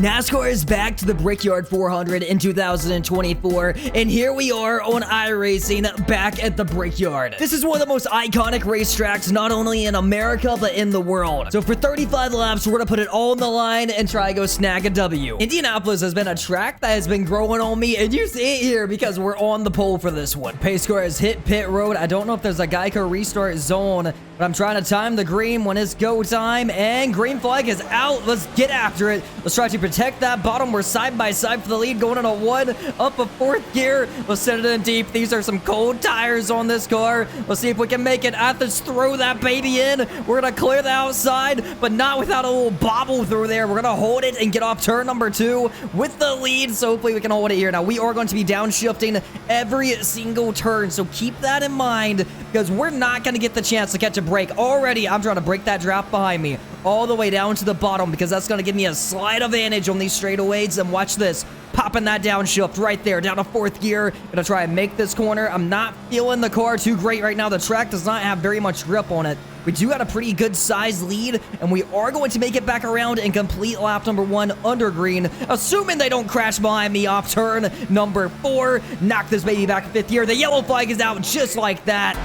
NASCAR is back to the Brickyard 400 in 2024, and here we are on Iracing back at the Brickyard. This is one of the most iconic racetracks not only in America but in the world. So for 35 laps, we're gonna put it all on the line and try to go snag a W. Indianapolis has been a track that has been growing on me, and you see it here because we're on the pole for this one. Pace car has hit pit road. I don't know if there's a Geico restart zone, but I'm trying to time the green when it's go time, and green flag is out. Let's get after it. Let's try to protect that bottom. We're side by side for the lead, going in a one, up a fourth gear. Let's send it in deep. These are some cold tires on this car. Let's see if we can make it. Athens, throw that baby in. We're gonna clear the outside, but not without a little bobble through there. We're gonna hold it and get off turn number 2 with the lead, so hopefully we can hold it here. Now, we are going to be downshifting every single turn, so keep that in mind, because we're not gonna get the chance to catch a break. Already, I'm trying to break that draft behind me all the way down to the bottom, because that's going to give me a slight advantage on these straightaways. And watch this, popping that downshift right there down to fourth gear. Gonna try and make this corner. I'm not feeling the car too great right now. The track does not have very much grip on it. We do got a pretty good size lead, and we are going to make it back around and complete lap number 1 under green, assuming they don't crash behind me off turn number 4. Knock this baby back to 5th gear. The yellow flag is out just like that.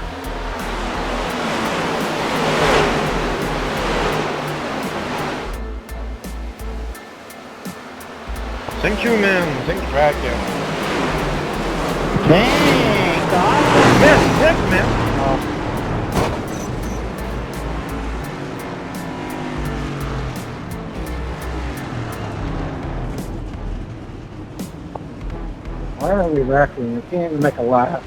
Thank you, man. Thank you. Dang, God. Yes, man. Why are we wrecking? We can't even make a lap.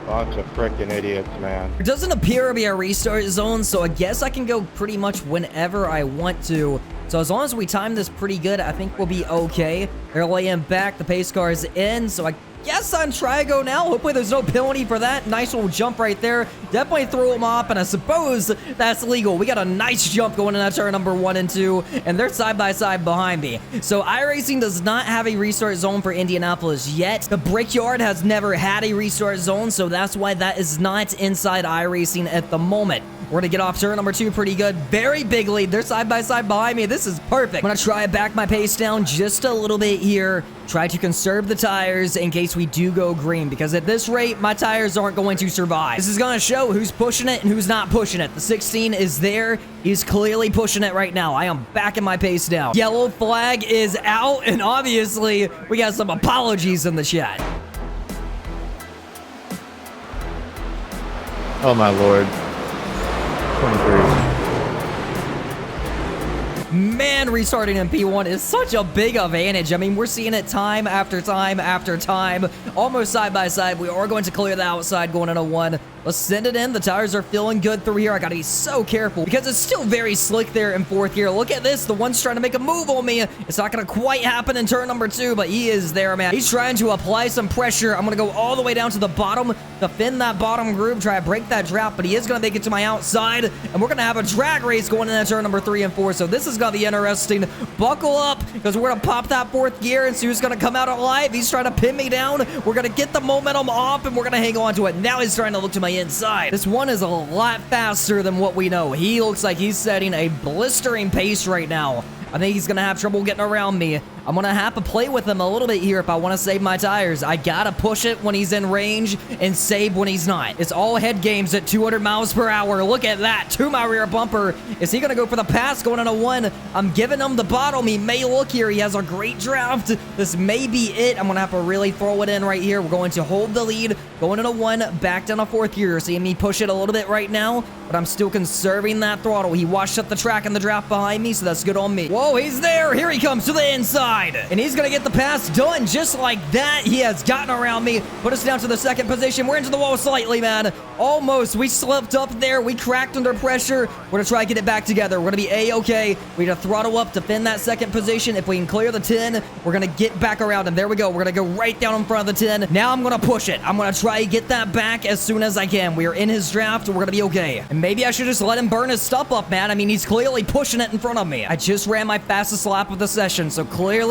Bunch of freaking idiots, man. It doesn't appear to be a restart zone, so I guess I can go pretty much whenever I want to. So as long as we time this pretty good, I think we'll be okay. They're laying back. The pace car is in, so I guess I'm trying to go now. Hopefully there's no penalty for that. Nice little jump right there. Definitely threw him off, and I suppose that's legal. We got a nice jump going in that turn number 1 and 2, and they're side by side behind me. So Iracing does not have a restart zone for Indianapolis yet. The Brickyard has never had a restart zone, so that's why that is not inside Iracing at the moment. We're gonna get off turn number 2 pretty good. Very big lead. They're side by side behind me. This is perfect. I'm gonna try to back my pace down just a little bit here. Try to conserve the tires in case we do go green, because at this rate, my tires aren't going to survive. This is gonna show who's pushing it and who's not pushing it. The 16 is there. He's clearly pushing it right now. I am backing my pace down. Yellow flag is out, and obviously, we got some apologies in the chat. Oh, my Lord. 23. Man, restarting in P1 is such a big advantage. I mean, we're seeing it time after time after time, almost side by side. We are going to clear the outside going into 1. Let's send it in. The tires are feeling good through here. I gotta be so careful because it's still very slick there in 4th gear. Look at this. The one's trying to make a move on me. It's not gonna quite happen in turn number 2, but he is there, man. He's trying to apply some pressure. I'm gonna go all the way down to the bottom, defend that bottom group, try to break that draft, but he is gonna make it to my outside, and we're gonna have a drag race going in that turn number 3 and 4, so this is gonna be interesting. Buckle up, because we're gonna pop that 4th gear and see who's gonna come out alive. He's trying to pin me down. We're gonna get the momentum off, and we're gonna hang on to it. Now he's trying to look to my inside. This one is a lot faster than what we know. He looks like he's setting a blistering pace right now. I think he's gonna have trouble getting around me. I'm gonna have to play with him a little bit here if I want to save my tires. I gotta push it when he's in range and save when he's not. It's all head games at 200 miles per hour. Look at that, to my rear bumper. Is he gonna go for the pass going into 1? I'm giving him the bottom. He may look here. He has a great draft. This may be it. I'm gonna have to really throw it in right here. We're going to hold the lead, going into 1, back down to 4th gear. Seeing me push it a little bit right now, but I'm still conserving that throttle. He washed up the track and the draft behind me, so that's good on me. Whoa, he's there. Here he comes to the inside. And he's going to get the pass done just like that. He has gotten around me, put us down to the 2nd position. We're into the wall slightly, man. Almost. We slipped up there. We cracked under pressure. We're going to try to get it back together. We're going to be A-okay. We need to throttle up, defend that 2nd position. If we can clear the 10, we're going to get back around him. There we go. We're going to go right down in front of the 10. Now I'm going to push it. I'm going to try to get that back as soon as I can. We are in his draft. We're going to be okay. And maybe I should just let him burn his stuff up, man. I mean, he's clearly pushing it in front of me. I just ran my fastest lap of the session, so clearly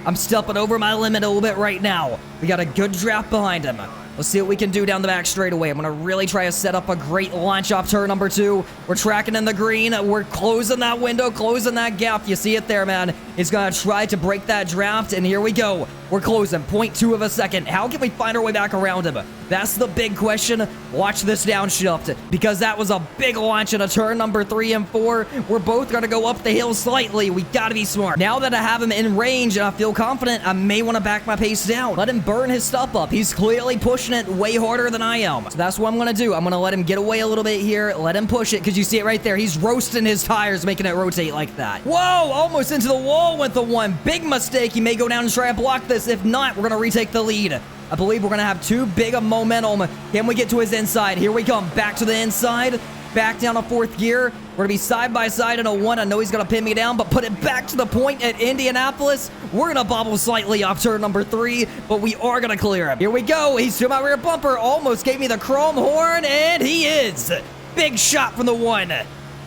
I'm stepping over my limit a little bit right now. We got a good draft behind him. Let's see what we can do down the back straightaway. I'm going to really try to set up a great launch off turn number 2. We're tracking in the green. We're closing that window, closing that gap. You see it there, man. He's going to try to break that draft, and here we go. We're closing 0.2 of a second. How can we find our way back around him? That's the big question. Watch this downshift, because that was a big launch in a turn number 3 and 4. We're both going to go up the hill slightly. We got to be smart. Now that I have him in range and I feel confident, I may want to back my pace down. Let him burn his stuff up. He's clearly pushing it way harder than I am. So that's what I'm going to do. I'm going to let him get away a little bit here. Let him push it, because you see it right there. He's roasting his tires, making it rotate like that. Whoa, almost into the wall with the one. Big mistake. He may go down and try to block this. If not, we're going to retake the lead. I believe we're going to have too big of momentum. Can we get to his inside? Here we come. Back to the inside. Back down to 4th gear. We're going to be side by side in a 1. I know he's going to pin me down, but put it back to the point at Indianapolis. We're going to bobble slightly off turn number 3, but we are going to clear him. Here we go. He's to my rear bumper. Almost gave me the chrome horn, and he is. Big shot from the 1.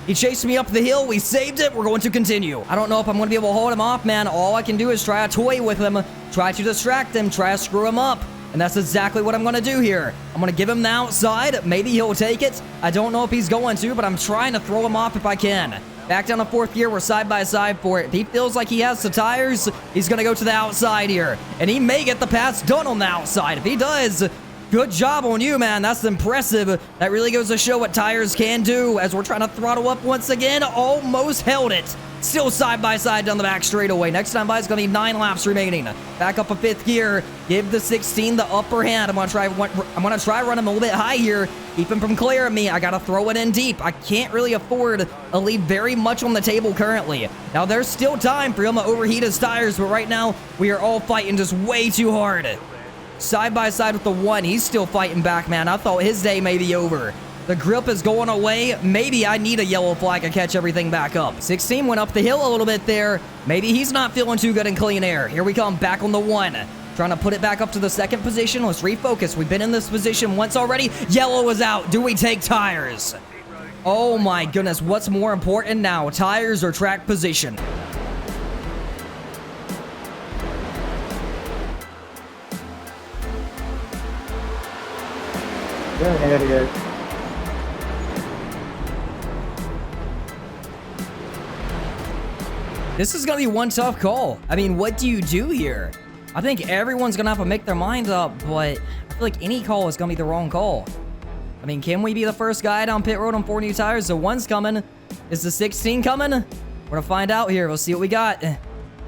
He chased me up the hill. We saved it. We're going to continue. I don't know if I'm going to be able to hold him off, man. All I can do is try to toy with him, try to distract him, try to screw him up. And that's exactly what I'm going to do here. I'm going to give him the outside. Maybe he'll take it. I don't know if he's going to, but I'm trying to throw him off if I can. Back down to 4th gear. We're side by side for it. If he feels like he has the tires, he's going to go to the outside here. And he may get the pass done on the outside. If he does, good job on you, man. That's impressive. That really goes to show what tires can do. As we're trying to throttle up once again, almost held it. Still side by side down the back straightaway. Next time by is going to be 9 laps remaining. Back up a 5th gear. Give the 16 the upper hand. I'm going to try run him a little bit high here. Keep him from clearing me. I got to throw it in deep. I can't really afford to leave very much on the table currently. Now, there's still time for him to overheat his tires, but right now, we are all fighting just way too hard. Side by side with the 1. He's still fighting back, man. I thought his day may be over. The grip is going away. Maybe I need a yellow flag to catch everything back up. 16 went up the hill a little bit there. Maybe he's not feeling too good in clean air. Here we come, back on the 1. Trying to put it back up to the 2nd position. Let's refocus. We've been in this position once already. Yellow is out. Do we take tires? Oh my goodness. What's more important now, tires or track position? You're an idiot. This is going to be one tough call. I mean, what do you do here? I think everyone's going to have to make their mind up, but I feel like any call is going to be the wrong call. I mean, can we be the first guy down pit road on 4 new tires? The 1's coming. Is the 16 coming? We're going to find out here. We'll see what we got.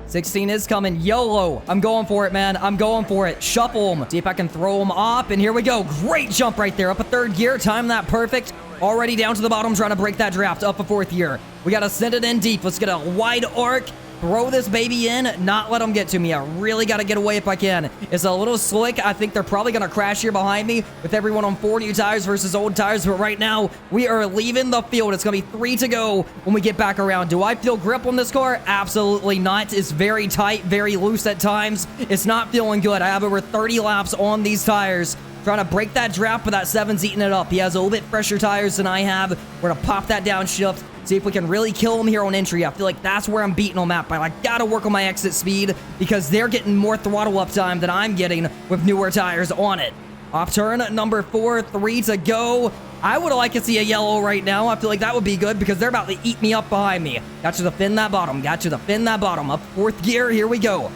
16 is coming. YOLO. I'm going for it, man. I'm going for it. Shuffle him. See if I can throw him up, and here we go. Great jump right there. Up a 3rd gear. Time that perfect. Already down to the bottom, trying to break that draft. Up a 4th gear. We got to send it in deep. Let's get a wide arc. Throw this baby in. Not let them get to me. I really got to get away if I can. It's a little slick. I think they're probably going to crash here behind me with everyone on 4 new tires versus old tires. But right now, we are leaving the field. It's going to be 3 to go when we get back around. Do I feel grip on this car? Absolutely not. It's very tight, very loose at times. It's not feeling good. I have over 30 laps on these tires. Trying to break that draft, but that 7's eating it up. He has a little bit fresher tires than I have. We're going to pop that downshift. See if we can really kill him here on entry. I feel like that's where I'm beating him at, but I got to work on my exit speed because they're getting more throttle up time than I'm getting with newer tires on it. Off turn number 4, 3 to go. I would like to see a yellow right now. I feel like that would be good because they're about to eat me up behind me. Got you to fin that bottom. Got you to fin that bottom. Up 4th gear. Here we go.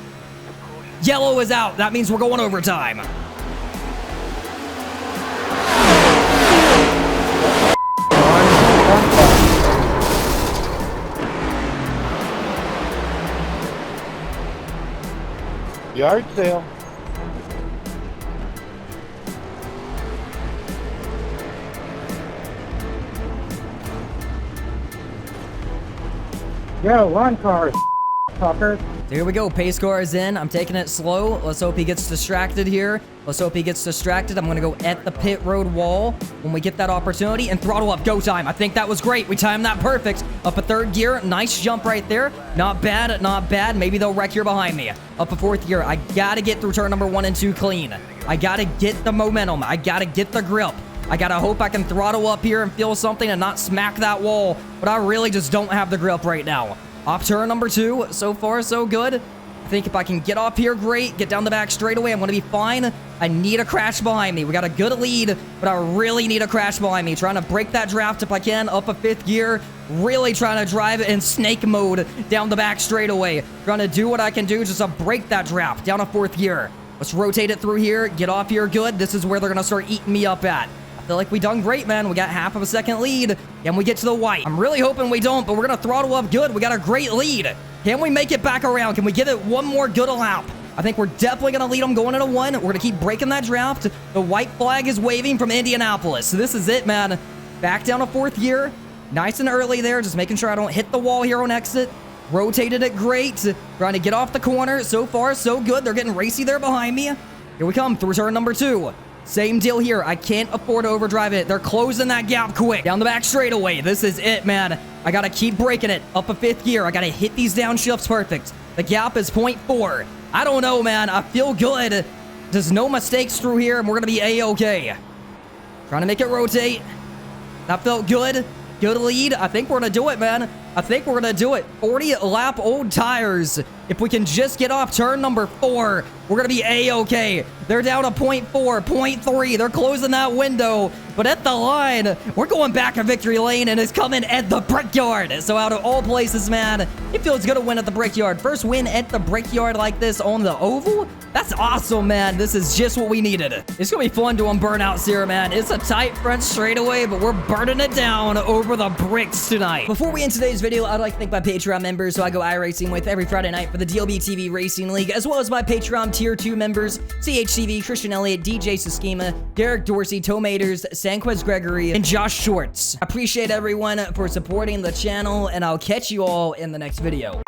Yellow is out. That means we're going overtime. Yard sale. Yo, one car, fucker. So here we go. Pace car is in. I'm taking it slow. Let's hope he gets distracted here. Let's hope he gets distracted. I'm going to go at the pit road wall when we get that opportunity and throttle up. Go time. I think that was great. We timed that perfect. Up a 3rd gear. Nice jump right there. Not bad. Not bad. Maybe they'll wreck here behind me. Up a 4th gear. I got to get through turn number 1 and 2 clean. I got to get the momentum. I got to get the grip. I got to hope I can throttle up here and feel something and not smack that wall. But I really just don't have the grip right now. Off turn number 2. So far, so good. I think if I can get off here, great. Get down the back straightaway, I'm going to be fine. I need a crash behind me. We got a good lead, but I really need a crash behind me. Trying to break that draft if I can, up a 5th gear. Really trying to drive it in snake mode down the back straightaway. Trying to do what I can do just to break that draft down a 4th gear. Let's rotate it through here. Get off here good. This is where they're going to start eating me up at. I feel like we done great, man. We got half of a second lead. Can we get to the white? I'm really hoping we don't, but we're going to throttle up good. We got a great lead. Can we make it back around? Can we give it one more good lap? I think we're definitely going to lead them going into 1. We're going to keep breaking that draft. The white flag is waving from Indianapolis. So this is it, man. Back down a 4th gear. Nice and early there. Just making sure I don't hit the wall here on exit. Rotated it great. Trying to get off the corner. So far, so good. They're getting racy there behind me. Here we come through turn number 2. Same deal here. I can't afford to overdrive it. They're closing that gap quick. Down the back straightaway. This is it, man. I got to keep breaking it. Up a 5th gear. I got to hit these downshifts perfect. The gap is 0.4. I don't know, man. I feel good. There's no mistakes through here, and we're going to be A-okay. Trying to make it rotate. That felt good. Good lead. I think we're going to do it, man. I think we're going to do it. 40 lap old tires. If we can just get off turn number 4, we're going to be A-okay. They're down to 0.4, 0.3. They're closing that window. But at the line, we're going back to victory lane, and it's coming at the Brickyard. So out of all places, man, it feels good to win at the Brickyard. First win at the Brickyard like this on the oval? That's awesome, man. This is just what we needed. It's going to be fun doing burnouts here, man. It's a tight front straightaway, but we're burning it down over the bricks tonight. Before we end today's video, I'd like to thank my Patreon members who I go Iracing with every Friday night for the DLBTV Racing League, as well as my Patreon Tier 2 members, CHTV, Christian Elliott, DJ Suskema, Derek Dorsey, Tomaters, Sanquez Gregory, and Josh Shorts. I appreciate everyone for supporting the channel, and I'll catch you all in the next video.